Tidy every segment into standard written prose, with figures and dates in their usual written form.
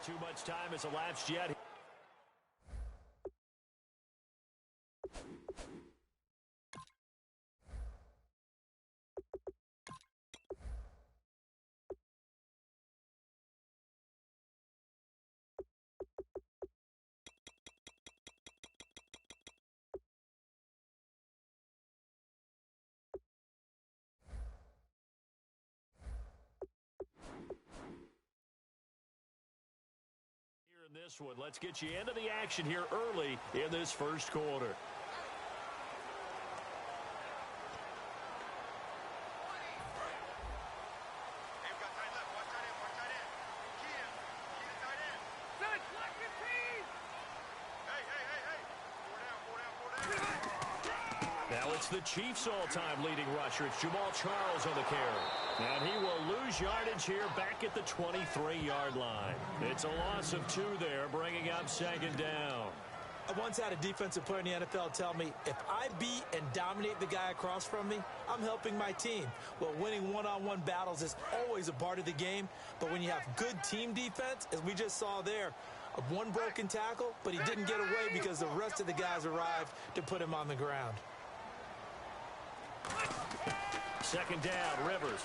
Too much time has elapsed yet. This one. Let's get you into the action here early in this first quarter. Now it's the Chiefs' all-time leading rusher. It's Jamal Charles on the carry. And he will lose yardage here back at the 23-yard line. It's a loss of 2 there, bringing up second down. I once had a defensive player in the NFL tell me, if I beat and dominate the guy across from me, I'm helping my team. Well, winning one-on-one battles is always a part of the game, but when you have good team defense, as we just saw there, one broken tackle, but he didn't get away because the rest of the guys arrived to put him on the ground. Second down, Rivers.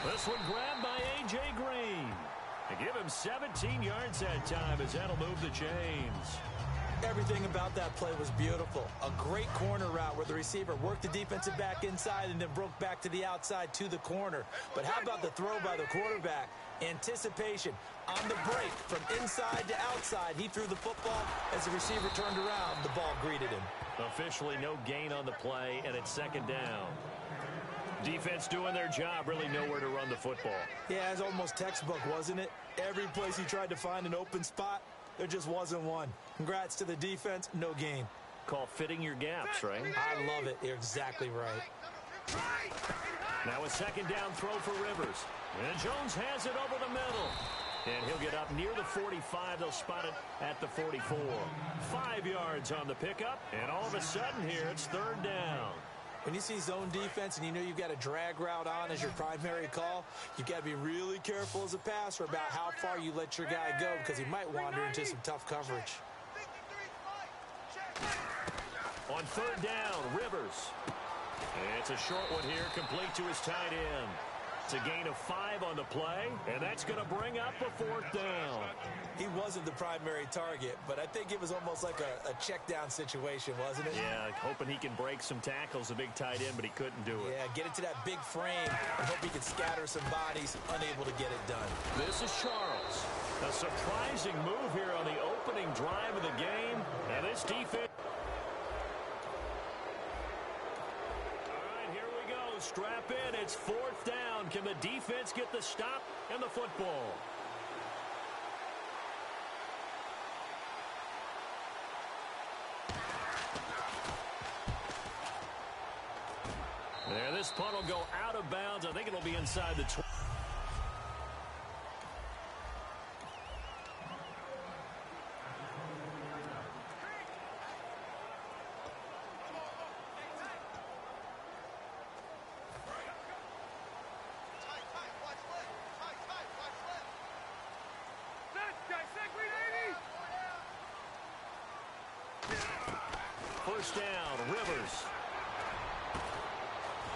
This one grabbed by A.J. Green. They give him 17 yards that time as that'll move the chains. Everything about that play was beautiful. A great corner route where the receiver worked the defensive back inside and then broke back to the outside to the corner. But how about the throw by the quarterback? Anticipation on the break from inside to outside. He threw the football. As the receiver turned around, the ball greeted him. Officially no gain on the play, and it's second down. Defense doing their job, really nowhere to run the football. Yeah, it's almost textbook, wasn't it? Every place he tried to find an open spot, there just wasn't one. Congrats to the defense, no gain. Call fitting your gaps, right? I love it. You're exactly right. Now a second down throw for Rivers. And Jones has it over the middle. And he'll get up near the 45. They'll spot it at the 44. 5 yards on the pickup. And all of a sudden here, it's third down. When you see zone defense and you know you've got a drag route on as your primary call, you've got to be really careful as a passer about how far you let your guy go because he might wander into some tough coverage. On third down, Rivers. It's a short one here, complete to his tight end. It's a gain of 5 on the play, and that's going to bring up a fourth down. He wasn't the primary target, but I think it was almost like a check down situation, wasn't it? Yeah, hoping he can break some tackles, a big tight end, but he couldn't do it. Yeah, get into that big frame and hope he can scatter some bodies, unable to get it done. This is Charles. A surprising move here on the opening drive of the game, and this defense. Strap in. It's fourth down. Can the defense get the stop and the football? There, this punt will go out of bounds. I think it'll be inside the 20. First down, Rivers.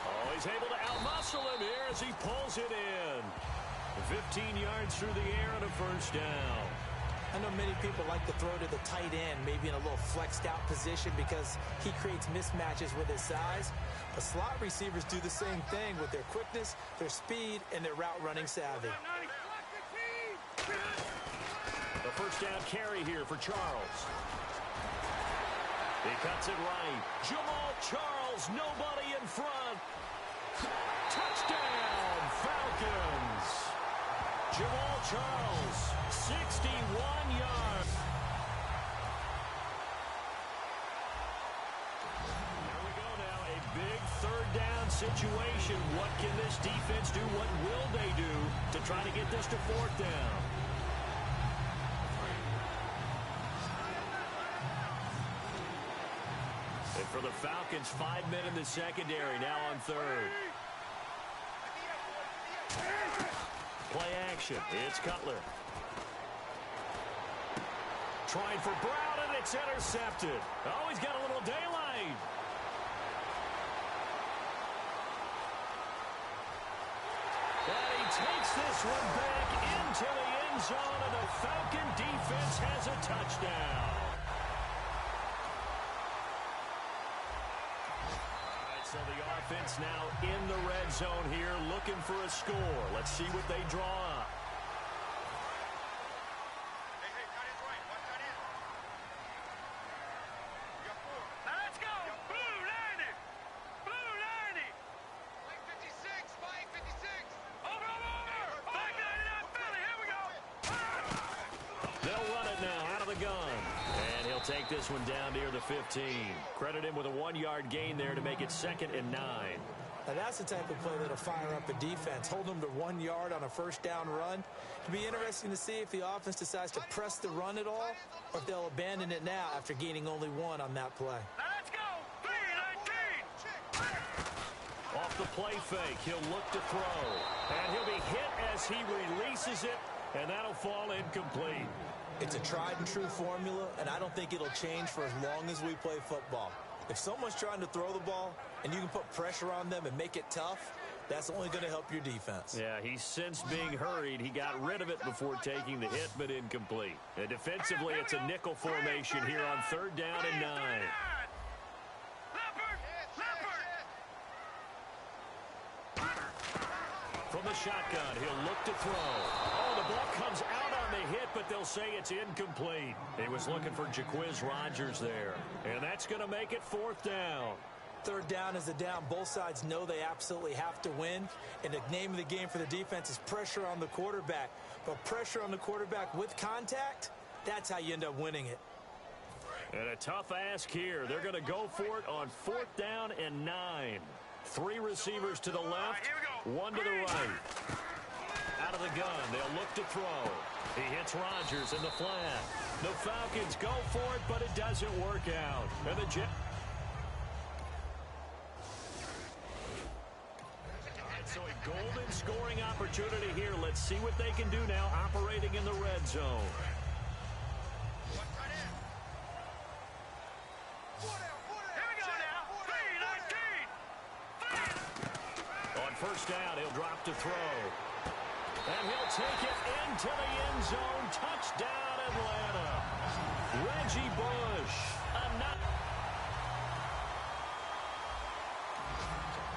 Oh, he's able to outmuscle him here as he pulls it in. 15 yards through the air and a first down. I know many people like to throw to the tight end, maybe in a little flexed out position because he creates mismatches with his size. But slot receivers do the same thing with their quickness, their speed, and their route running savvy. The first down carry here for Charles. He cuts it right. Jamal Charles, nobody in front. Touchdown, Falcons. Jamal Charles, 61 yards. Here we go now, a big third down situation. What can this defense do? What will they do to try to get this to fourth down? And for the Falcons, 5 men in the secondary, now on third. Play action. It's Cutler. Trying for Brown, and it's intercepted. Oh, he's got a little daylight. And he takes this one back into the end zone, and the Falcon defense has a touchdown. All right, so the offense now in the red zone here, looking for a score. Let's see what they draw up. Take this one down near the 15. Credit him with a 1-yard gain there to make it 2nd and 9. Now that's the type of play that'll fire up a defense. Hold them to 1 yard on a first down run. It'll be interesting to see if the offense decides to press the run at all, or if they'll abandon it now after gaining only 1 on that play. Let's go! 3-19! Off the play fake, he'll look to throw. And he'll be hit as he releases it, and that'll fall incomplete. It's a tried-and-true formula, and I don't think it'll change for as long as we play football. If someone's trying to throw the ball and you can put pressure on them and make it tough, that's only going to help your defense. Yeah, he's since being hurried. He got rid of it before taking the hit, but incomplete. And defensively, it's a nickel formation here on 3rd down and 9. From the shotgun, he'll look to throw. Oh, the ball comes out on the hit, but they'll say it's incomplete. He was looking for Jaquiz Rogers there. And that's going to make it 4th down. 3rd down is a down. Both sides know they absolutely have to win. And the name of the game for the defense is pressure on the quarterback. But pressure on the quarterback with contact, that's how you end up winning it. And a tough ask here. They're going to go for it on 4th down and 9. 3 receivers to the left, 1 to the right. Out of the gun, they'll look to throw. He hits Rogers in the flat. The Falcons go for it, but it doesn't work out. And the Jets. All right, so a golden scoring opportunity here. Let's see what they can do now operating in the red zone. First down, he'll drop to throw. And he'll take it into the end zone. Touchdown, Atlanta. Reggie Bush.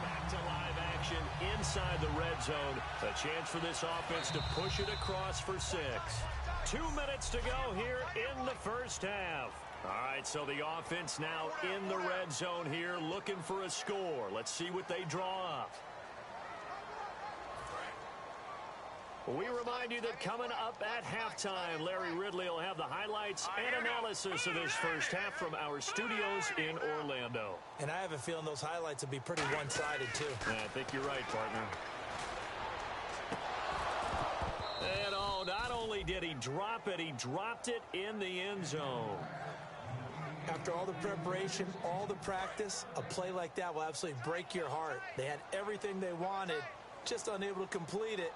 Back to live action inside the red zone. A chance for this offense to push it across for 6. 2 minutes to go here in the first half. All right, so the offense now in the red zone here, looking for a score. Let's see what they draw up. We remind you that coming up at halftime, Larry Ridley will have the highlights and analysis of this first half from our studios in Orlando. And I have a feeling those highlights will be pretty one-sided, too. Yeah, I think you're right, partner. And oh, not only did he drop it, he dropped it in the end zone. After all the preparation, all the practice, a play like that will absolutely break your heart. They had everything they wanted, just unable to complete it.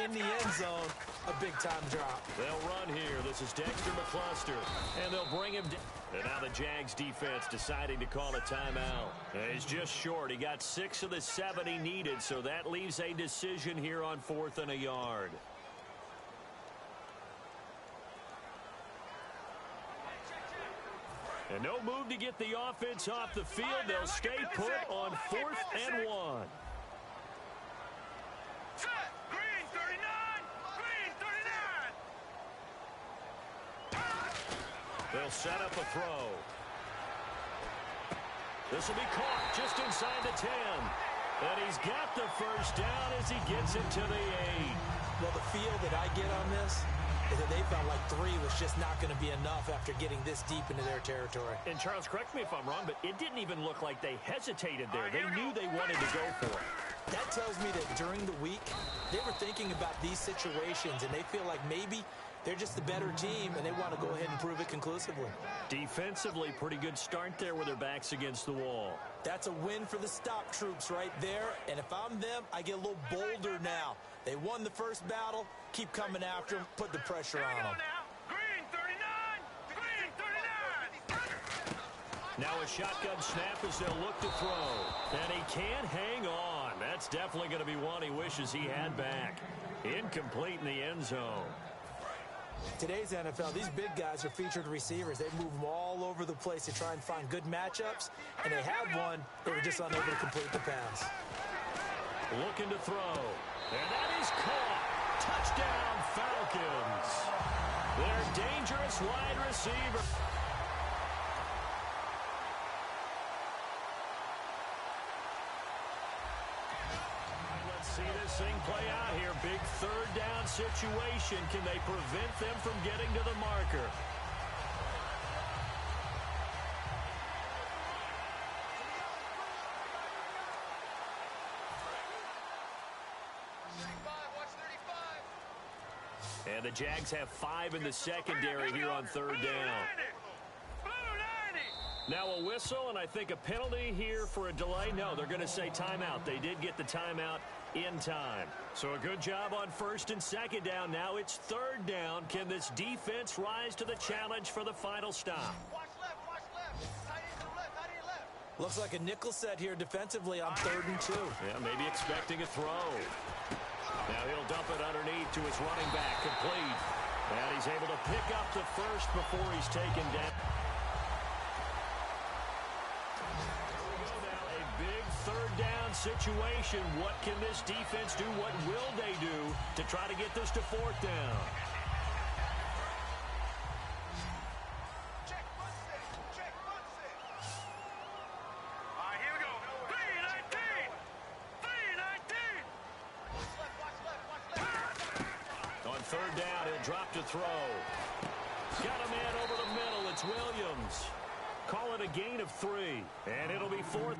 In the end zone, a big-time drop. They'll run here. This is Dexter McCluster, and they'll bring him down. And now the Jags defense deciding to call a timeout. And he's just short. He got 6 of the 7 he needed, so that leaves a decision here on 4th and a yard. And no move to get the offense off the field. They'll stay put on 4th and 1. They'll set up a throw. This will be caught just inside the 10. And he's got the first down as he gets it to the 8. Well, the feel that I get on this is that they felt like 3 was just not going to be enough after getting this deep into their territory. And Charles, correct me if I'm wrong, but it didn't even look like they hesitated there. They knew they wanted to go for it. That tells me that during the week, they were thinking about these situations, and they feel like maybe they're just the better team, and they want to go ahead and prove it conclusively. Defensively, pretty good start there with their backs against the wall. That's a win for the stop troops right there, and if I'm them, I get a little bolder now. They won the first battle. Keep coming after them. Put the pressure on them. Green 39! Green 39! Now a shotgun snap as they'll look to throw. And he can't hang on. That's definitely going to be one he wishes he had back. Incomplete in the end zone. Today's NFL, these big guys are featured receivers. They move them all over the place to try and find good matchups, and they had one. They were just unable to complete the pass. Looking to throw. And that is caught. Touchdown, Falcons. Their dangerous wide receiver. Let's see this thing play out here. Big third down situation. Can they prevent them from getting to the marker? And the Jags have 5 in the secondary here on third down. Now a whistle, and I think a penalty here for a delay. No, they're going to say timeout. They did get the timeout in time. So a good job on first and second down. Now it's third down. Can this defense rise to the challenge for the final stop? Watch left, watch left. Tight end to the left, tight end left. Looks like a nickel set here defensively on 3rd and 2. Yeah, maybe expecting a throw. Now he'll dump it underneath to his running back, complete. And he's able to pick up the first before he's taken down. Now a big third down situation. What can this defense do? What will they do to try to get this to 4th down? Check, front set. Check, front set. All right, here we go. 319! 319! Watch left, watch left, watch left. On third down, he'll drop to throw. Got a man over the middle. It's Williams. Call it a gain of 3. And it'll be 4th.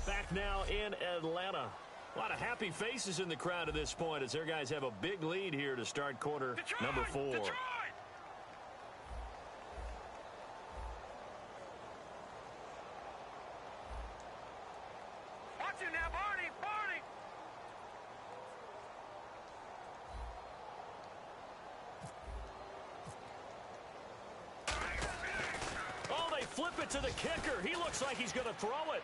Back now in Atlanta. A lot of happy faces in the crowd at this point as their guys have a big lead here to start quarter number 4. Detroit! Watch him now, Barney! Barney! Oh, they flip it to the kicker. He looks like he's going to throw it.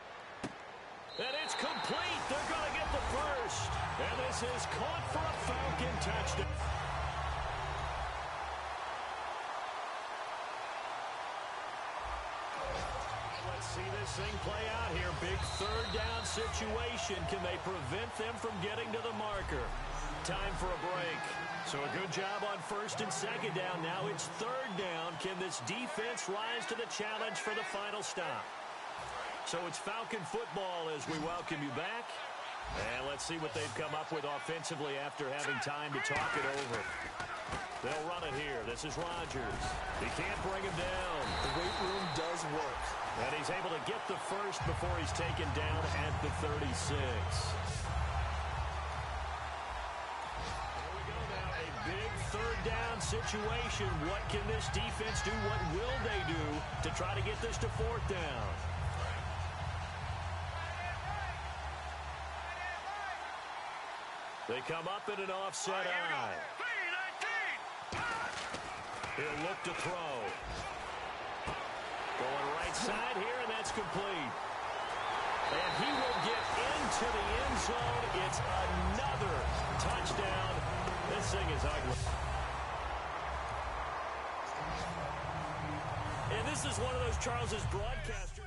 And it's complete. They're going to get the first. And this is caught for a Falcon touchdown. Let's see this thing play out here. Big third down situation. Can they prevent them from getting to the marker? Time for a break. So a good job on first and second down. Now it's third down. Can this defense rise to the challenge for the final stop? So it's Falcon football as we welcome you back. And let's see what they've come up with offensively after having time to talk it over. They'll run it here. This is Rodgers. He can't bring him down. The weight room does work. And he's able to get the first before he's taken down at the 36. Big third down situation. What can this defense do? What will they do to try to get this to 4th down? They come up in an offset eye. 319! He'll look to throw. Going right side here, and that's complete. And he will get into the end zone. It's another touchdown. This thing is ugly. And this is one of those Charles's broadcasters.